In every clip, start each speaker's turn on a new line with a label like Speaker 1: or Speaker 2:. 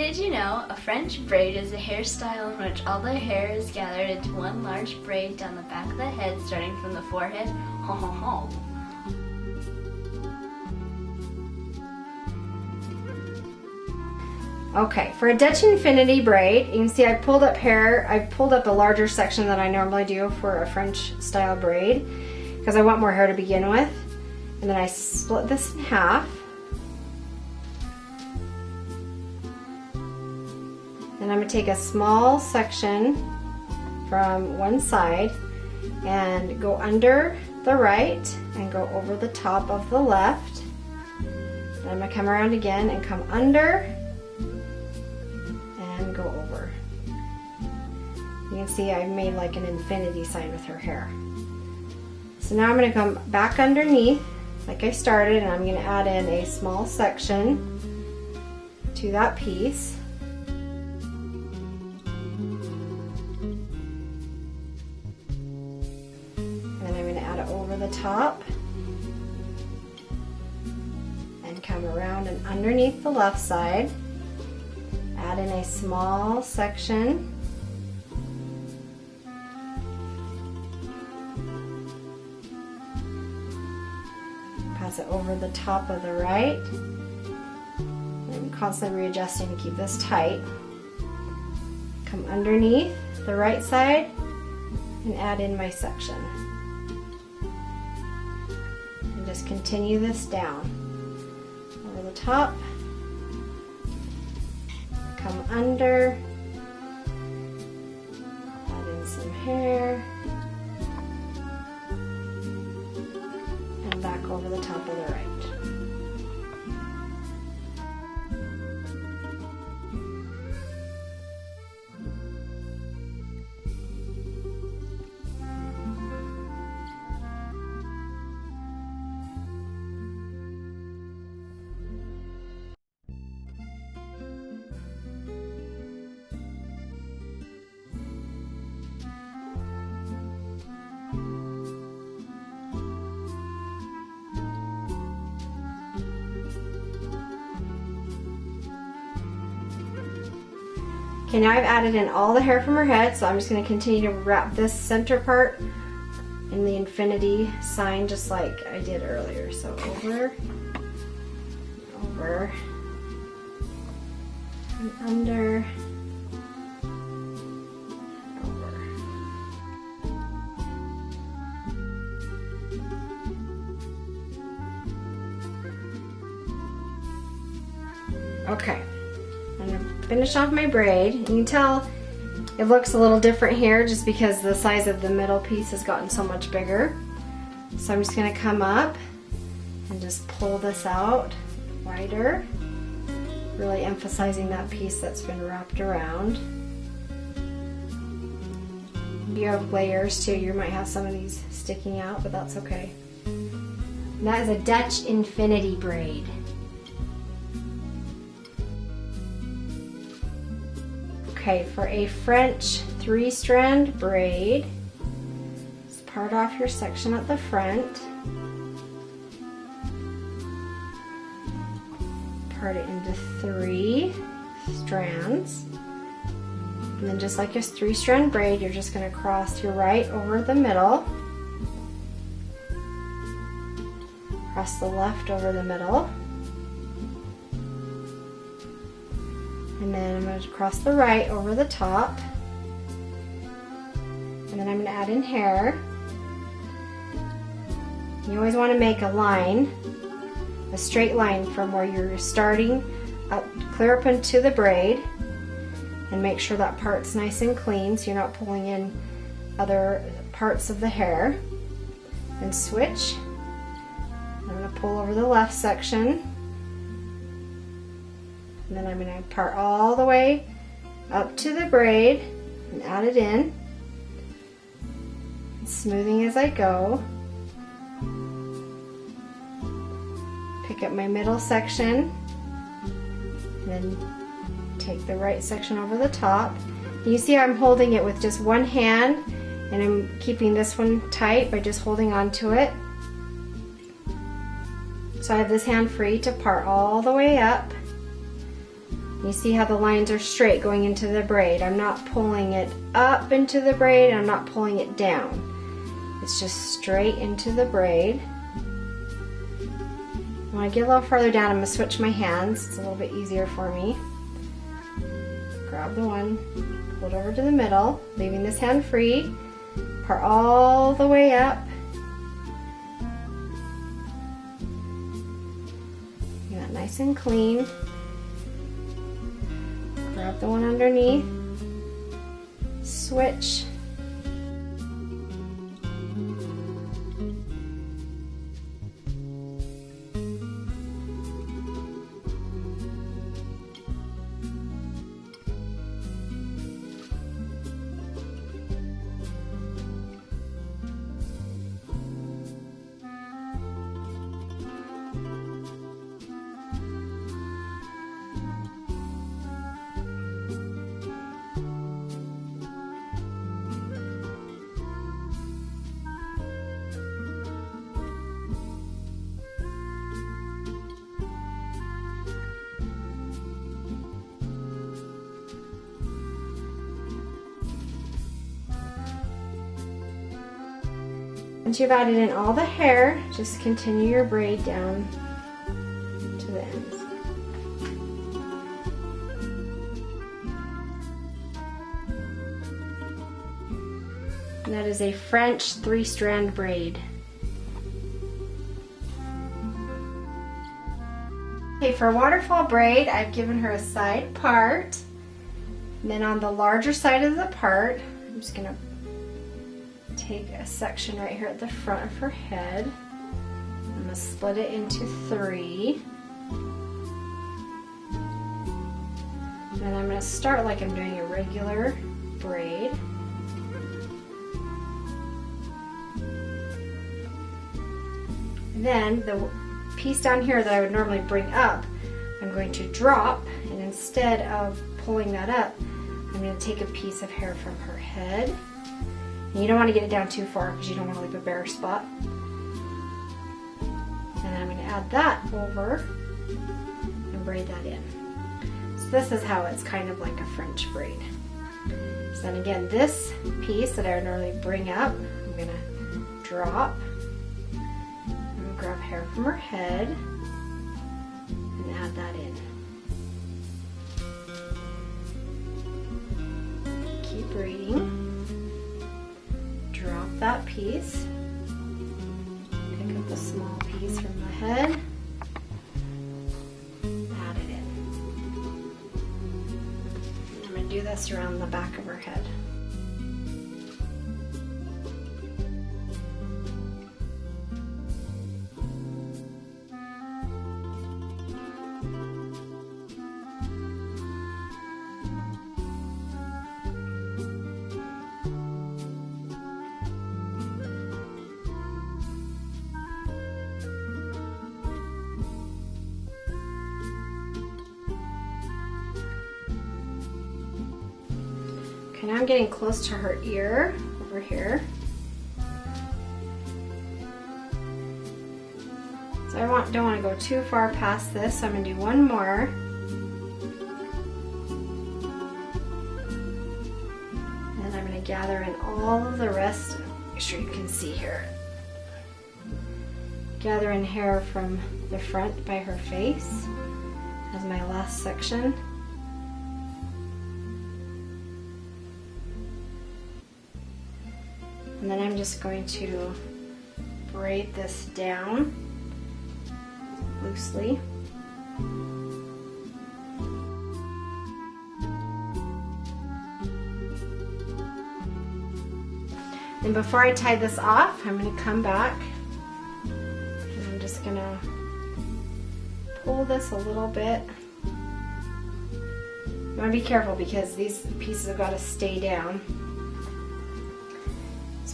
Speaker 1: Did you know a French braid is a hairstyle in which all the hair is gathered into one large braid down the back of the head, starting from the forehead? Ho ho ho.
Speaker 2: Okay, for a Dutch infinity braid, you can see I pulled up hair. I pulled up a larger section than I normally do for a French style braid because I want more hair to begin with. And then I split this in half. Then I'm going to take a small section from one side and go under the right and go over the top of the left. Then I'm going to come around again and come under and go over. You can see I made like an infinity sign with her hair. So now I'm going to come back underneath like I started, and I'm going to add in a small section to that piece. And then I'm going to add it over the top and come around and underneath the left side. Add in a small section. Pass it over the top of the right. I'm constantly readjusting to keep this tight. Come underneath the right side and add in my section. And just continue this down. Over the top. Come under, add in some hair, and back over the top of the right. Okay, now I've added in all the hair from her head, so I'm just going to continue to wrap this center part in the infinity sign just like I did earlier. So over, over, and under, over. Okay. I'm going to finish off my braid. You can tell it looks a little different here just because the size of the middle piece has gotten so much bigger. So I'm just going to come up and just pull this out wider, really emphasizing that piece that's been wrapped around. If you have layers too, you might have some of these sticking out, but that's okay. And that is a Dutch infinity braid. Okay, for a French 3-strand braid, just part off your section at the front, part it into 3 strands, and then just like a 3-strand braid, you're just going to cross your right over the middle, cross the left over the middle, and then I'm going to cross the right over the top, and then I'm going to add in hair. You always want to make a line, a straight line from where you're starting up, clear up into the braid, and make sure that part's nice and clean so you're not pulling in other parts of the hair. And switch. I'm going to pull over the left section. And then I'm going to part all the way up to the braid and add it in, smoothing as I go. Pick up my middle section, and then take the right section over the top. You see I'm holding it with just one hand, and I'm keeping this one tight by just holding on to it. So I have this hand free to part all the way up. You see how the lines are straight going into the braid. I'm not pulling it up into the braid, I'm not pulling it down. It's just straight into the braid. When I get a little farther down, I'm going to switch my hands. It's a little bit easier for me. Grab the one, pull it over to the middle, leaving this hand free. Part all the way up. Get that nice and clean. Grab the one underneath, switch. Once you've added in all the hair, just continue your braid down to the ends. And that is a French 3-strand braid. Okay, for a waterfall braid, I've given her a side part. And then on the larger side of the part, I'm just gonna take a section right here at the front of her head. I'm going to split it into 3. And I'm going to start like I'm doing a regular braid. And then the piece down here that I would normally bring up, I'm going to drop, and instead of pulling that up, I'm going to take a piece of hair from her head. And you don't want to get it down too far because you don't want to leave a bare spot. And I'm going to add that over and braid that in. So this is how it's kind of like a French braid. So then again, this piece that I would normally bring up, I'm going to drop. I'm going to grab hair from her head and add that in. Keep braiding. Drop that piece, pick up the small piece from the head, add it in. I'm going to do this around the back of her head. Okay, now I'm getting close to her ear over here. So I don't want to go too far past this, so I'm going to do one more. And I'm going to gather in all of the rest. Make sure you can see here. Gather in hair from the front by her face as my last section. And then I'm just going to braid this down loosely. And before I tie this off, I'm going to come back and I'm just going to pull this a little bit. You want to be careful because these pieces have got to stay down.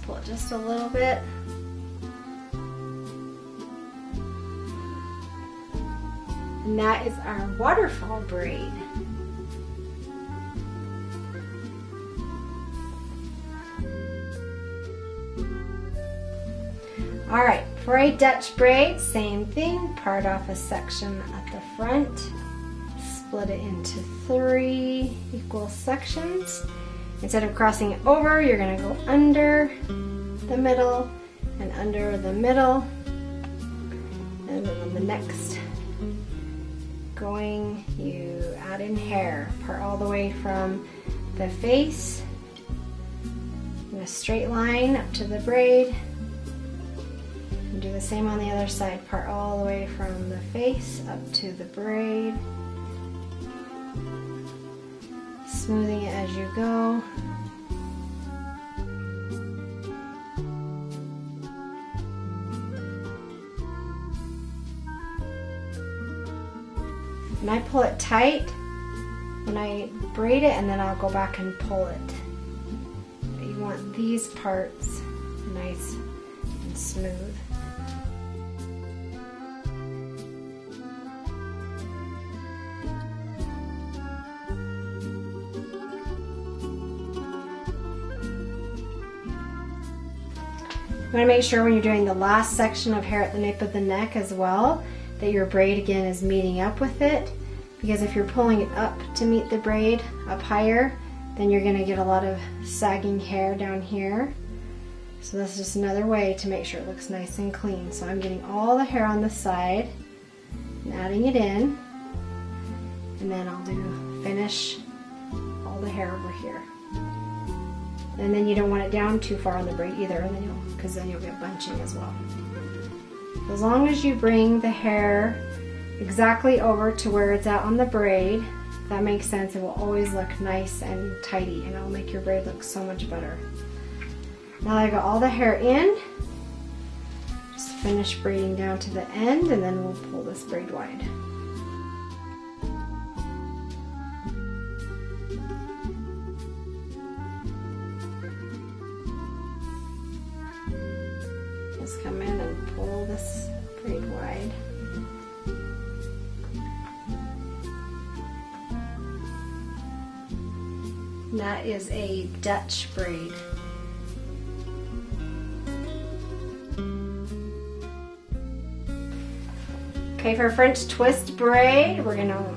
Speaker 2: Pull it just a little bit. And that is our waterfall braid. Alright, for a Dutch braid, same thing. Part off a section at the front, split it into 3 equal sections. Instead of crossing it over, you're going to go under the middle and under the middle, and then on the next going, you add in hair, part all the way from the face in a straight line up to the braid, and do the same on the other side, part all the way from the face up to the braid, smoothing it as you go. And I pull it tight when I braid it, and then I'll go back and pull it. But you want these parts nice and smooth. You want to make sure when you're doing the last section of hair at the nape of the neck as well, that your braid again is meeting up with it, because if you're pulling it up to meet the braid up higher, then you're going to get a lot of sagging hair down here. So this is just another way to make sure it looks nice and clean. So I'm getting all the hair on the side and adding it in, and then I'll do finish all the hair over here. And then you don't want it down too far on the braid either, and then because then you'll get bunching as well. As long as you bring the hair exactly over to where it's at on the braid, if that makes sense, it will always look nice and tidy, and it'll make your braid look so much better. Now that I got all the hair in, just finish braiding down to the end, and then we'll pull this braid wide. Just come in and pull this braid wide. And that is a Dutch braid. Okay, for a French twist braid, we're going to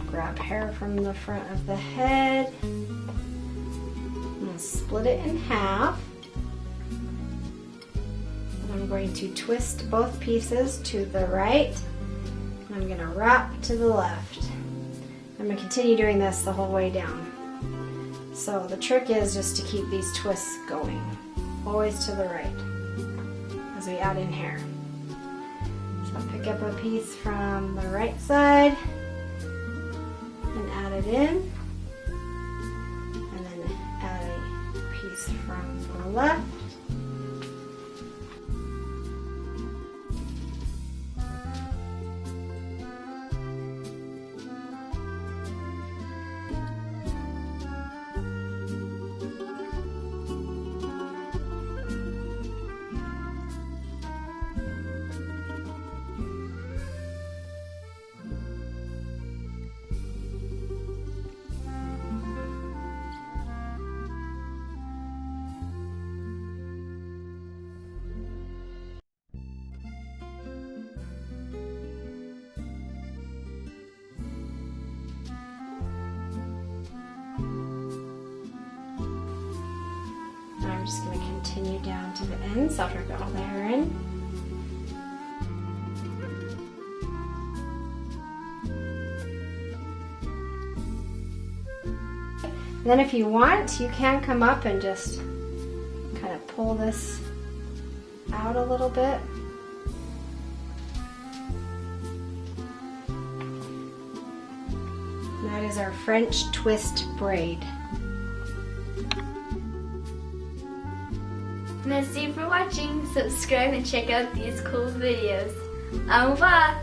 Speaker 2: grab hair from the front of the head and split it in half. I'm going to twist both pieces to the right, and I'm going to wrap to the left. I'm going to continue doing this the whole way down. So the trick is just to keep these twists going, always to the right as we add in hair. So I'll pick up a piece from the right side and add it in, and then add a piece from the left. I'm just going to continue down to the ends after I got all the hair in. And then if you want, you can come up and just kind of pull this out a little bit. And that is our French twist braid.
Speaker 1: Merci for watching. Subscribe and check out these cool videos. Au revoir!